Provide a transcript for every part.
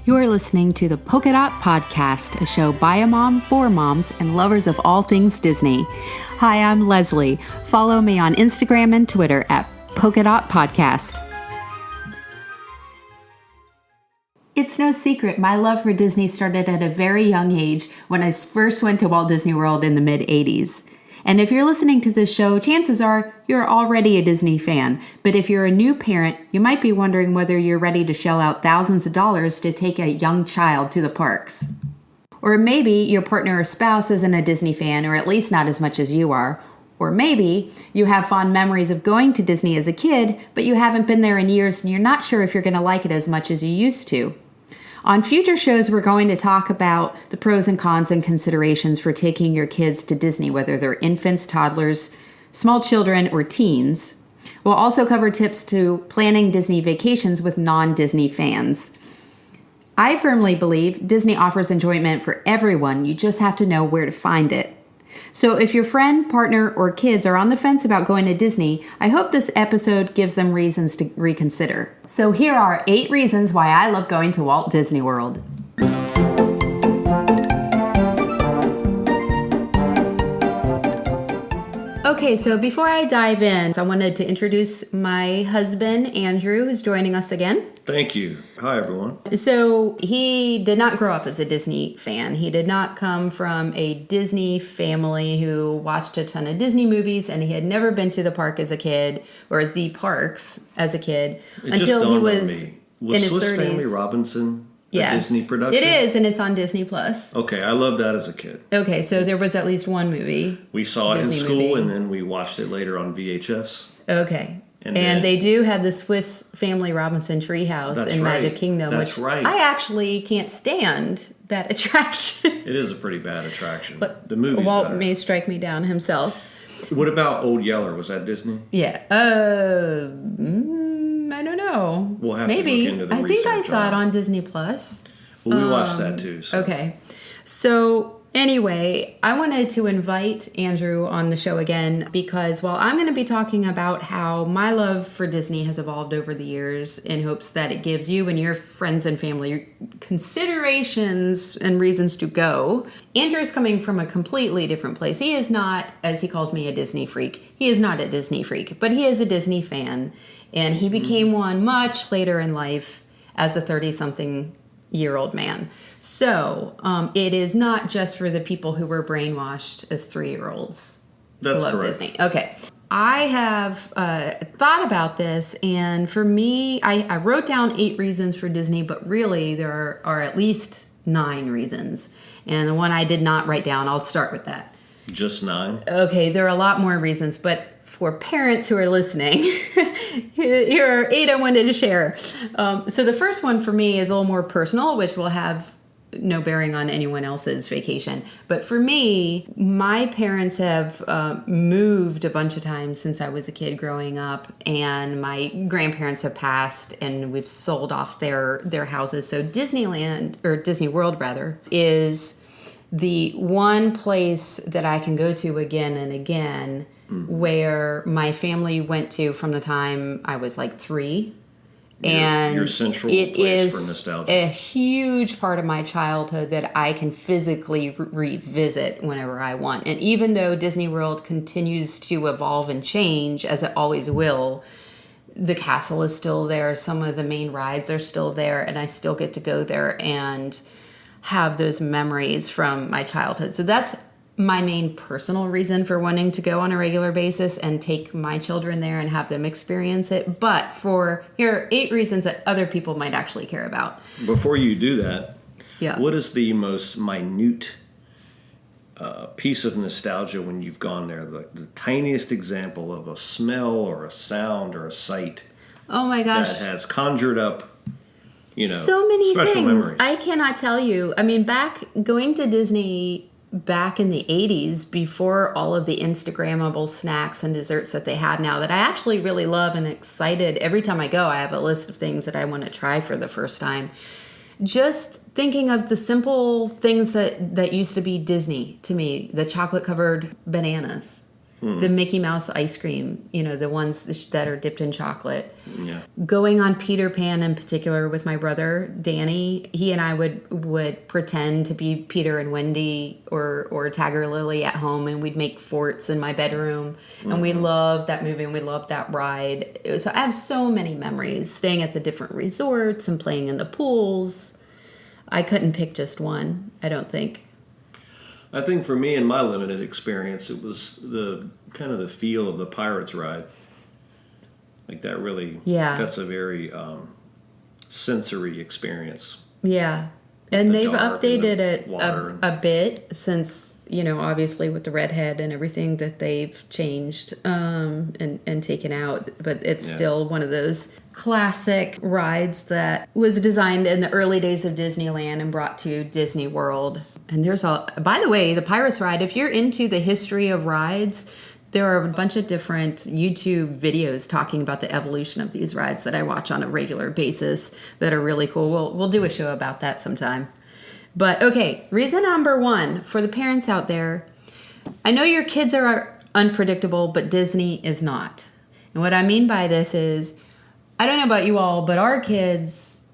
You're listening to the Polka Dot Podcast, a show by a mom, for moms, and lovers of all things Disney. Hi, I'm Leslie. Follow me on Instagram and Twitter at Polka Dot Podcast. It's no secret, my love for Disney started at a very young age when I first went to Walt Disney World in the mid-'80s. And if you're listening to this show, chances are you're already a Disney fan. But if you're a new parent, you might be wondering whether you're ready to shell out thousands of dollars to take a young child to the parks. Or maybe your partner or spouse isn't a Disney fan, or at least not as much as you are. Or maybe you have fond memories of going to Disney as a kid, but you haven't been there in years and you're not sure if you're going to like it as much as you used to. On future shows, we're going to talk about the pros and cons and considerations for taking your kids to Disney, whether they're infants, toddlers, small children, or teens. We'll also cover tips to planning Disney vacations with non-Disney fans. I firmly believe Disney offers enjoyment for everyone. You just have to know where to find it. So if your friend, partner, or kids are on the fence about going to Disney, I hope this episode gives them reasons to reconsider. So here are 8 reasons why I love going to Walt Disney World. Okay, so before I dive in, I wanted to introduce my husband, Andrew, who's joining us again. Thank you. Hi, everyone. So he did not grow up as a Disney fan. He did not come from a Disney family who watched a ton of Disney movies, and he had never been to the park as a kid, or the parks as a kid, until he was in his Swiss 30s. Family Robinson a Yes. Disney production? It is, and it's on Disney Plus. Okay, I loved that as a kid. Okay, so there was at least one movie. We saw it in Disney school, movie. and then we watched it later on VHS. Okay. And they do have the Swiss Family Robinson Treehouse in Magic Kingdom, That's which right. I actually can't stand that attraction. It is a pretty bad attraction. But the movie's Walt better. may strike me down himself. What about Old Yeller? Was that Disney? Yeah. I don't know. We'll have Maybe. to look into the I think I research saw on it on Disney Plus. Well, we watched that too. So. Okay. So anyway, I wanted to invite Andrew on the show again because, well, I'm going to be talking about how my love for Disney has evolved over the years in hopes that it gives you and your friends and family considerations and reasons to go. Andrew's coming from a completely different place. He is not, as he calls me, a Disney freak. He is not a Disney freak, but he is a Disney fan. And he became one much later in life as a 30-something-year-old man. So it is not just for the people who were brainwashed as 3-year-olds to love correct. Disney. Okay. I have thought about this, and for me, I wrote down 8 reasons for Disney, but really there are at least 9 reasons. And the one I did not write down, I'll start with that. Just 9? Okay, there are a lot more reasons, but for parents who are listening, here are 8 I wanted to share. So the first one for me is a little more personal, which will have no bearing on anyone else's vacation. But for me, my parents have moved a bunch of times since I was a kid growing up, and my grandparents have passed, and we've sold off their houses. So Disneyland, or Disney World rather, is the one place that I can go to again and again, where my family went to from the time I was like 3. And your central it place is for nostalgia. a huge part of my childhood that I can physically revisit whenever I want. And even though Disney World continues to evolve and change, as it always will, the castle is still there. Some of the main rides are still there, and I still get to go there and have those memories from my childhood. So that's my main personal reason for wanting to go on a regular basis and take my children there and have them experience it. But here are 8 reasons that other people might actually care about. Before you do that, Yeah. what is the most minute piece of nostalgia when you've gone there? The tiniest example of a smell or a sound or a sight Oh my gosh. that has conjured up, So many special things. memories. I cannot tell you. I mean, going to Disney back in the 80s, before all of the Instagrammable snacks and desserts that they have now, that I actually really love and excited. Every time I go, I have a list of things that I want to try for the first time. Just thinking of the simple things that used to be Disney to me, the chocolate-covered bananas. The Mickey Mouse ice cream, the ones that are dipped in chocolate. Yeah. Going on Peter Pan in particular with my brother, Danny, he and I would pretend to be Peter and Wendy or Tiger Lily at home, and we'd make forts in my bedroom. And we loved that movie and we loved that ride. So I have so many memories staying at the different resorts and playing in the pools. I couldn't pick just one, I don't think. I think for me, in my limited experience, it was the kind of the feel of the Pirates ride. Like that really, that's a very sensory experience. Yeah. And they've updated the it a bit since, obviously with the redhead and everything that they've changed and taken out. But it's still one of those classic rides that was designed in the early days of Disneyland and brought to Disney World. And by the way, the Pirates ride, if you're into the history of rides, there are a bunch of different YouTube videos talking about the evolution of these rides that I watch on a regular basis that are really cool. We'll do a show about that sometime. But okay, reason number one for the parents out there, I know your kids are unpredictable, but Disney is not. And what I mean by this is, I don't know about you all, but our kids,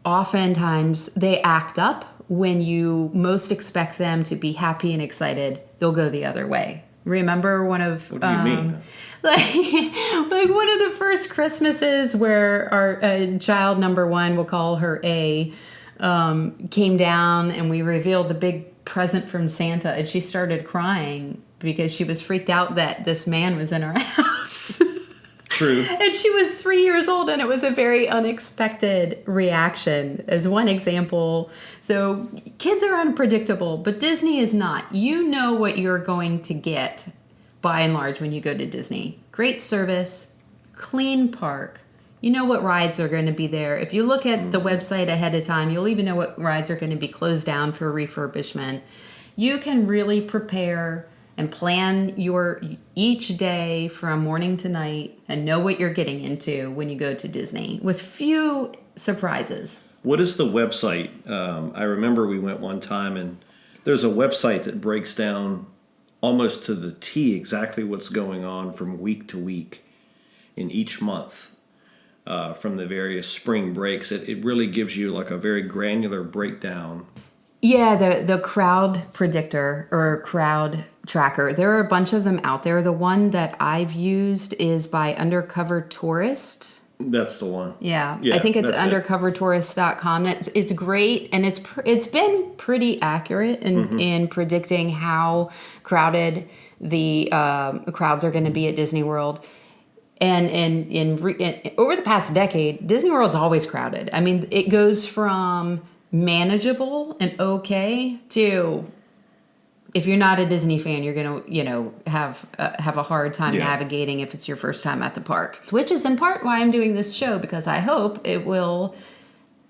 oftentimes they act up when you most expect them to be happy and excited. They'll go the other way. Remember one of... What do you mean? Like one of the first Christmases where our child number one, we'll call her A, came down and we revealed the big present from Santa, and she started crying because she was freaked out that this man was in our house. True. And she was 3 years old, and it was a very unexpected reaction, as one example. So kids are unpredictable, but Disney is not. You know what you're going to get, by and large, when you go to Disney. Great service, clean park. You know what rides are going to be there. If you look at the website ahead of time, you'll even know what rides are going to be closed down for refurbishment. You can really prepare and plan your each day from morning to night and know what you're getting into when you go to Disney with few surprises. What is the website? I remember we went one time and there's a website that breaks down almost to the T exactly what's going on from week to week in each month from the various spring breaks. It really gives you like a very granular breakdown. Yeah, the crowd predictor or crowd tracker. There are a bunch of them out there. The one that I've used is by Undercover Tourist. That's the one. Yeah, I think it's undercovertourist.com. It's great, and it's been pretty accurate in predicting how crowded the crowds are going to be at Disney World. And over the past decade, Disney World is always crowded. I mean, it goes from manageable and okay to, if you're not a Disney fan, you're gonna have a hard time navigating if it's your first time at the park, which is in part why I'm doing this show, because I hope it will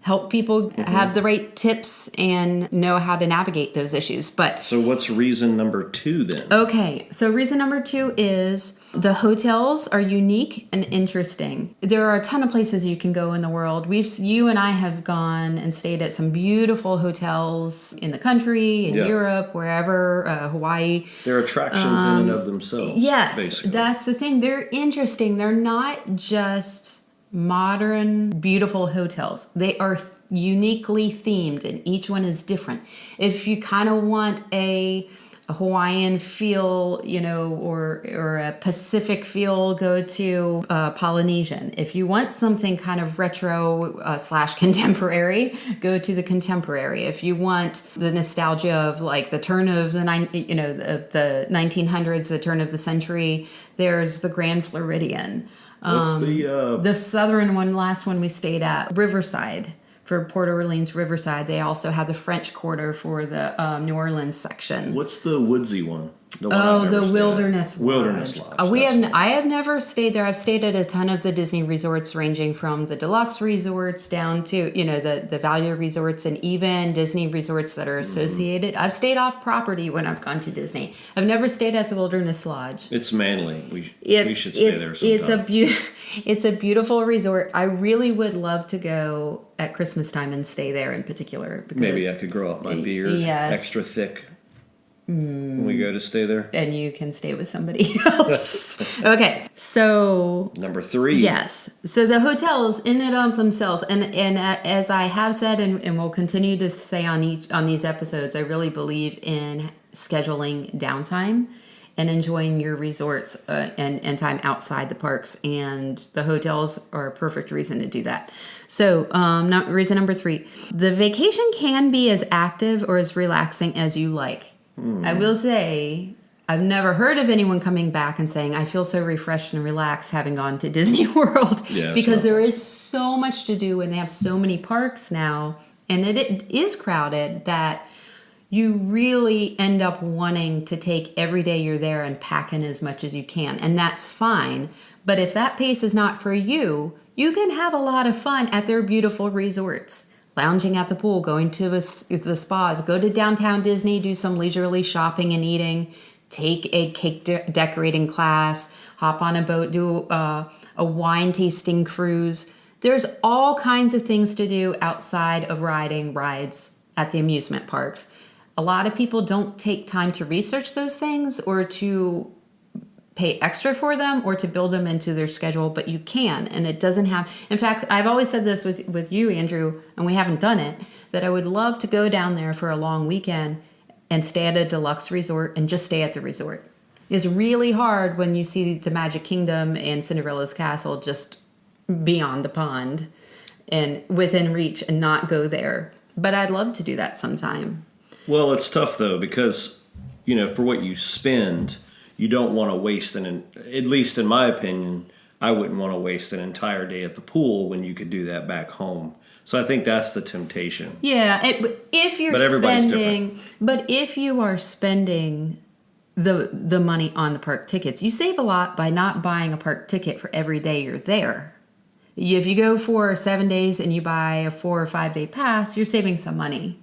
help people have the right tips and know how to navigate those issues. But so what's reason number 2 then? Okay, so reason number 2 is the hotels are unique and interesting. There are a ton of places you can go in the world. You and I have gone and stayed at some beautiful hotels in the country, in Europe, wherever, Hawaii. They're attractions in and of themselves. Yes, basically. That's the thing. They're interesting. They're not just modern, beautiful hotels. They are uniquely themed, and each one is different. If you kind of want a Hawaiian feel, or a Pacific feel, go to Polynesian. If you want something kind of retro / contemporary, go to the Contemporary. If you want the nostalgia of like the turn of the 1900s, the turn of the century, there's the Grand Floridian. What's the southern one, last one we stayed at, Riverside. For Port Orleans Riverside, they also have the French Quarter for the New Orleans section. What's the woodsy one? The Wilderness Lodge. Wilderness Lodge. I have never stayed there. I've stayed at a ton of the Disney resorts, ranging from the deluxe resorts down to the value resorts, and even Disney resorts that are associated. I've stayed off property when I've gone to Disney. I've never stayed at the Wilderness Lodge. It's manly. We should stay there sometime. It's a beautiful resort. I really would love to go at Christmas time and stay there in particular. Because, maybe I could grow up my beard extra thick. when we go to stay there? And you can stay with somebody else. Okay, so Number 3. yes. So the hotels in and of themselves, and as I have said and will continue to say on these episodes, I really believe in scheduling downtime and enjoying your resorts and time outside the parks. And the hotels are a perfect reason to do that. So reason number 3, the vacation can be as active or as relaxing as you like. I will say, I've never heard of anyone coming back and saying, I feel so refreshed and relaxed having gone to Disney World. Yeah, because there is so much to do and they have so many parks now. And it is crowded that you really end up wanting to take every day you're there and pack in as much as you can. And that's fine. But if that pace is not for you, you can have a lot of fun at their beautiful resorts. Lounging at the pool, going to the spas, go to downtown Disney, do some leisurely shopping and eating, take a cake decorating class, hop on a boat, do a wine tasting cruise. There's all kinds of things to do outside of riding rides at the amusement parks. A lot of people don't take time to research those things or to pay extra for them or to build them into their schedule, but you can, and it doesn't have. In fact, I've always said this with you, Andrew, and we haven't done it, that I would love to go down there for a long weekend and stay at a deluxe resort and just stay at the resort. It's really hard when you see the Magic Kingdom and Cinderella's Castle just beyond the pond and within reach and not go there. But I'd love to do that sometime. Well, it's tough though, because, for what you spend, you don't want to waste at least in my opinion, I wouldn't want to waste an entire day at the pool when you could do that back home. So I think that's the temptation. Yeah, if you're spending, but if you are spending the money on the park tickets, you save a lot by not buying a park ticket for every day you're there. If you go for 7 days and you buy a 4 or 5 day pass, you're saving some money.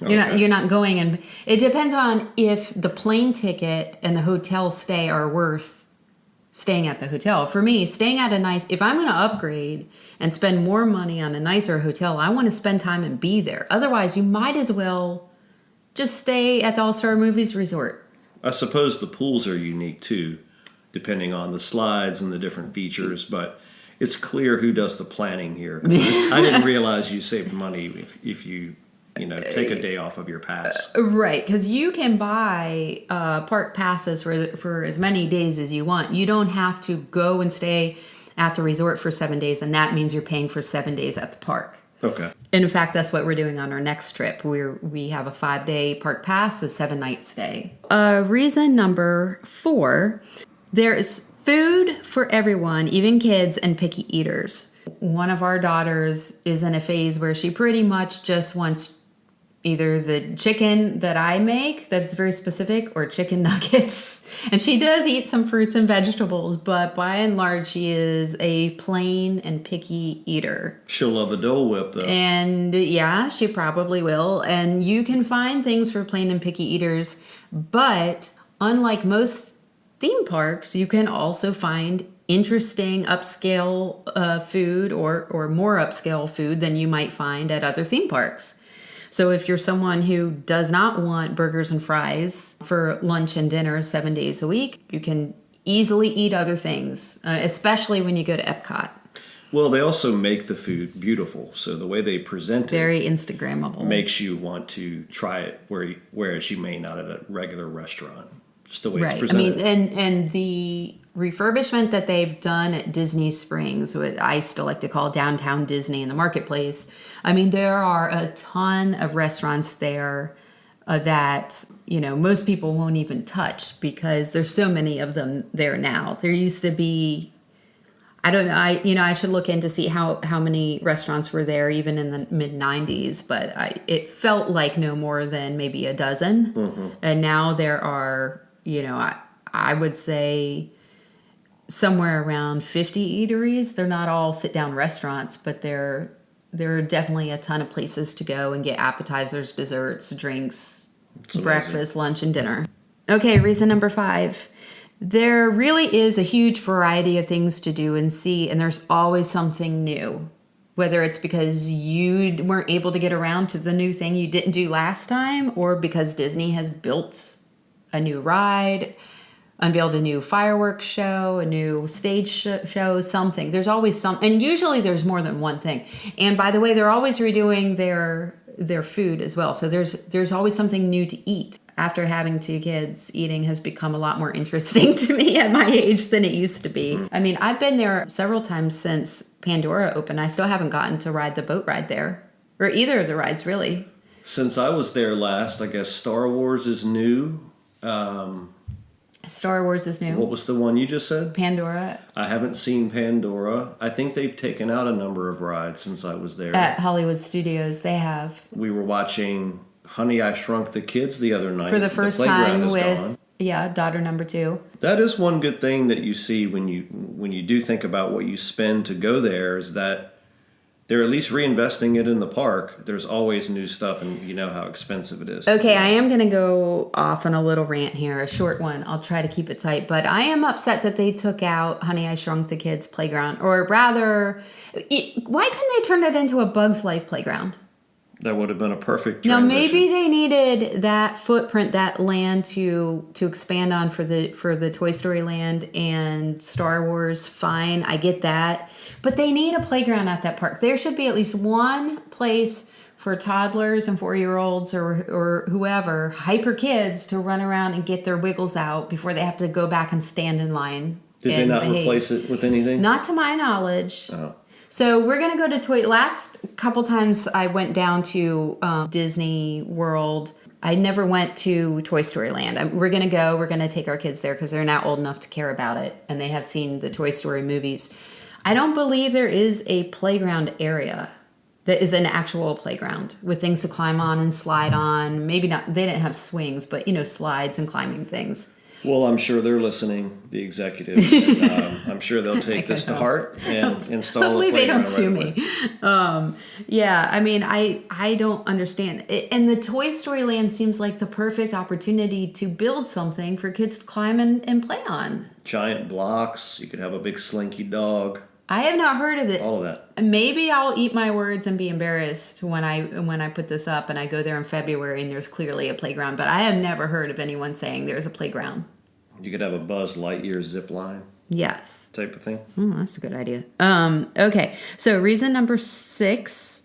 Okay. You're not going, and it depends on if the plane ticket and the hotel stay are worth staying at the hotel. For me, staying at if I'm going to upgrade and spend more money on a nicer hotel, I want to spend time and be there. Otherwise, you might as well just stay at the All-Star Movies Resort. I suppose the pools are unique too, depending on the slides and the different features, but it's clear who does the planning here. I didn't realize you saved money if you take a day off of your pass. Right, because you can buy park passes for as many days as you want. You don't have to go and stay at the resort for 7 days, and that means you're paying for 7 days at the park. Okay. And in fact, that's what we're doing on our next trip. We have a 5-day park pass, a 7-night stay. Reason number 4, there's food for everyone, even kids and picky eaters. One of our daughters is in a phase where she pretty much just wants either the chicken that I make that's very specific or chicken nuggets. And she does eat some fruits and vegetables, but by and large, she is a plain and picky eater. She'll love the Dole Whip, though. And yeah, she probably will. And you can find things for plain and picky eaters, but unlike most theme parks, you can also find interesting upscale food or more upscale food than you might find at other theme parks. So if you're someone who does not want burgers and fries for lunch and dinner 7 days a week, you can easily eat other things, especially when you go to Epcot. Well, they also make the food beautiful. So the way they present it very Instagrammable makes you want to try it, whereas you may not at a regular restaurant. Just the way it's presented. I mean, and the refurbishment that they've done at Disney Springs, what I still like to call downtown Disney in the marketplace. I mean, there are a ton of restaurants there that, most people won't even touch because there's so many of them there now. There used to be, I don't know, I should look in to see how many restaurants were there even in the mid 90s, but it felt like no more than maybe a dozen. Mm-hmm. And now there are, I would say somewhere around 50 eateries. They're not all sit-down restaurants, but there are definitely a ton of places to go and get appetizers, desserts, drinks, breakfast, lunch, and dinner. Okay, reason number 5. There really is a huge variety of things to do and see, and there's always something new. Whether it's because you weren't able to get around to the new thing you didn't do last time, or because Disney has built a new ride, unveiled a new fireworks show, a new stage show, something. There's always some, and usually there's more than one thing. And by the way, they're always redoing their food as well. So there's always something new to eat. After having 2 kids, eating has become a lot more interesting to me at my age than it used to be. I mean, I've been there several times since Pandora opened. I still haven't gotten to ride the boat ride there, or either of the rides, really. Since I was there last, I guess Star Wars is new. Star Wars is new. What was the one you just said? Pandora. I haven't seen Pandora. I think they've taken out a number of rides since I was there. At Hollywood Studios, they have. We were watching Honey, I Shrunk the Kids the other night. For the first time with, daughter number 2. That is one good thing that you see when you do think about what you spend to go there, is that they're at least reinvesting it in the park. There's always new stuff, and you know how expensive it is. Okay, I am going to go off on a little rant here, a short one. I'll try to keep it tight. But I am upset that they took out Honey, I Shrunk the Kids playground. Or rather, why couldn't they turn it into a Bug's Life playground? That would have been a perfect Now, transition. maybe they needed that footprint, that land to expand on for the Toy Story Land and Star Wars. Fine, I get that. But they need a playground at that park. There should be at least one place for toddlers and 4-year-olds or whoever, hyper kids, to run around and get their wiggles out before they have to go back and stand in line. Did they not replace it with anything? Not to my knowledge. Oh. So we're going to go to last couple times I went down to Disney World. I never went to Toy Story Land. We're going to take our kids there because they're now old enough to care about it. And they have seen the Toy Story movies. I don't believe there is a playground area that is an actual playground with things to climb on and slide on. Maybe not, they didn't have swings, but slides and climbing things. Well, I'm sure they're listening, the executives. And, I'm sure they'll take this to heart and install Hopefully a they don't playground sue me. Yeah, I mean, I don't understand. And the Toy Story Land seems like the perfect opportunity to build something for kids to climb and play on. Giant blocks. You could have a big slinky dog. I have not heard of it. All of that. Maybe I'll eat my words and be embarrassed when I put this up and I go there in February and there's clearly a playground. But I have never heard of anyone saying there's a playground. You could have a Buzz Lightyear zip line. Yes. Type of thing. That's a good idea. Okay, so reason number 6,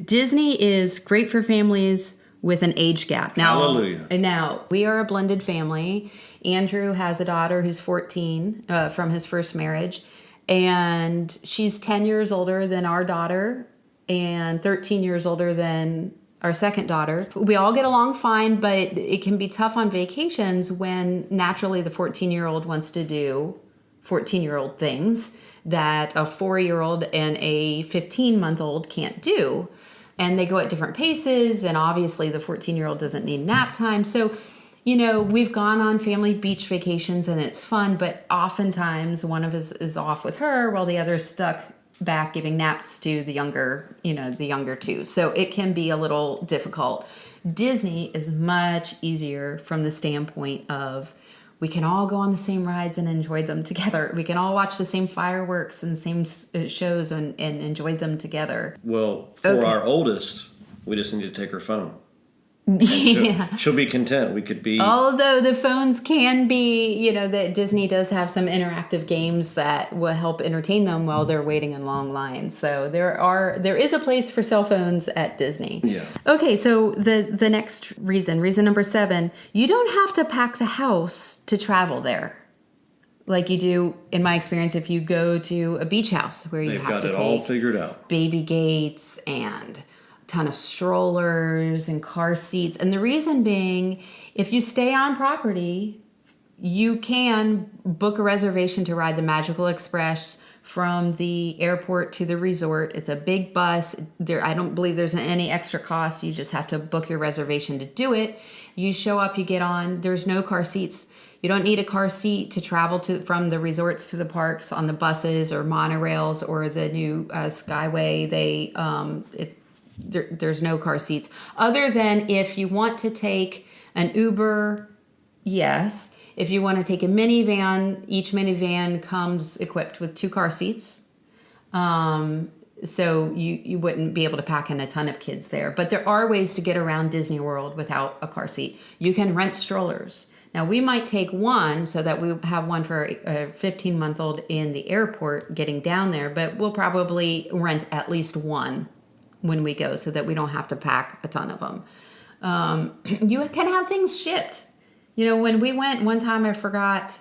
Disney is great for families with an age gap. Hallelujah. Now, we are a blended family. Andrew has a daughter who's 14 from his first marriage, and she's 10 years older than our daughter and 13 years older than our second daughter. We all get along fine, but it can be tough on vacations when naturally the 14-year-old wants to do 14-year-old things that a 4-year-old and a 15-month-old can't do. And they go at different paces, and obviously the 14-year-old doesn't need nap time. So, we've gone on family beach vacations and it's fun, but oftentimes one of us is off with her while the other is stuck back giving naps to the younger two. So it can be a little difficult. Disney is much easier from the standpoint of we can all go on the same rides and enjoy them together. We can all watch the same fireworks and same shows and enjoy them together. Well, for our oldest, we just need to take her phone. Yeah. She'll be content. We could be. Although the phones can be, that Disney does have some interactive games that will help entertain them while they're waiting in long lines. So there is a place for cell phones at Disney. Yeah. Okay, so the next reason number 7, you don't have to pack the house to travel there. Like you do, in my experience, if you go to a beach house where you have to take They've got it all figured out. Baby gates and ton of strollers and car seats. And the reason being, if you stay on property, you can book a reservation to ride the Magical Express from the airport to the resort. It's a big bus. I don't believe there's any extra cost. You just have to book your reservation to do it. You show up, you get on. There's no car seats. You don't need a car seat to travel from the resorts to the parks on the buses or monorails or the new Skyway. There's no car seats other than if you want to take an Uber. Yes. If you want to take a minivan, each minivan comes equipped with 2 car seats. So you wouldn't be able to pack in a ton of kids there. But there are ways to get around Disney World without a car seat. You can rent strollers. Now, we might take one so that we have one for a 15-month-old in the airport getting down there, but we'll probably rent at least one when we go so that we don't have to pack a ton of them. You can have things shipped. When we went one time, I forgot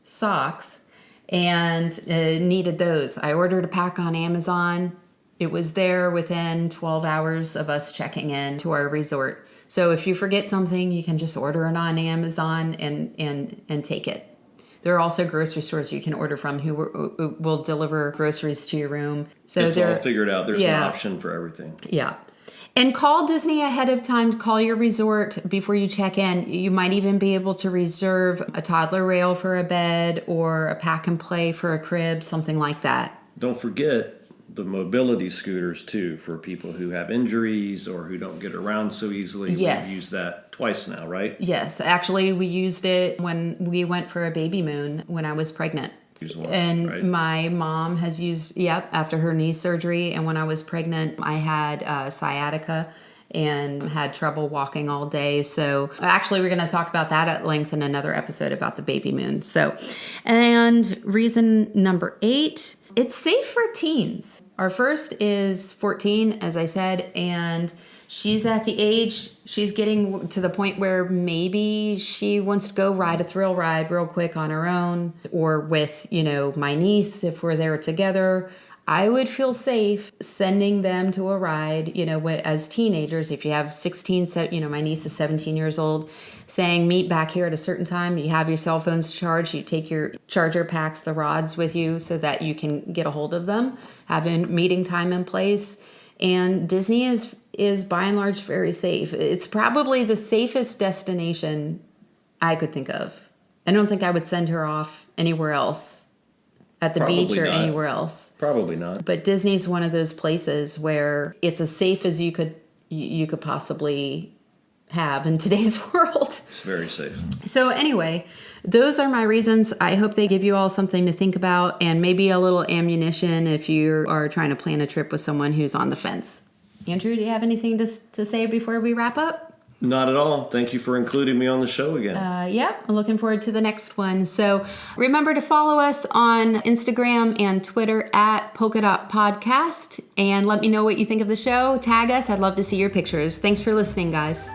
socks and needed those. I ordered a pack on Amazon. It was there within 12 hours of us checking in to our resort. So if you forget something, you can just order it on Amazon and take it. There are also grocery stores you can order from who will deliver groceries to your room. So it's all figured out. There's an option for everything. Yeah. And call Disney ahead of time. Call your resort before you check in. You might even be able to reserve a toddler rail for a bed or a pack and play for a crib, something like that. Don't forget the mobility scooters, too, for people who have injuries or who don't get around so easily. Yes. We've used that twice now, right? Yes. Actually, we used it when we went for a baby moon when I was pregnant. Right? My mom has used, after her knee surgery. And when I was pregnant, I had sciatica and had trouble walking all day. So actually, we're going to talk about that at length in another episode about the baby moon. So, and reason number 8, it's safe for teens. Our first is 14, as I said, and she's at the age, she's getting to the point where maybe she wants to go ride a thrill ride real quick on her own, or with, my niece, if we're there together. I would feel safe sending them to a ride, as teenagers. If you have 16, my niece is 17 years old, saying meet back here at a certain time. You have your cell phones charged. You take your charger packs, the rods with you so that you can get a hold of them, having meeting time in place. And Disney is by and large very safe. It's probably the safest destination I could think of. I don't think I would send her off anywhere else. At the beach or anywhere else. Probably not. But Disney's one of those places where it's as safe as you could possibly have in today's world. It's very safe. So anyway, those are my reasons. I hope they give you all something to think about and maybe a little ammunition if you are trying to plan a trip with someone who's on the fence. Andrew, do you have anything to say before we wrap up? Not at all. Thank you for including me on the show again. I'm looking forward to the next one. So remember to follow us on Instagram and Twitter at Polka Dot Podcast. And let me know what you think of the show. Tag us. I'd love to see your pictures. Thanks for listening, guys.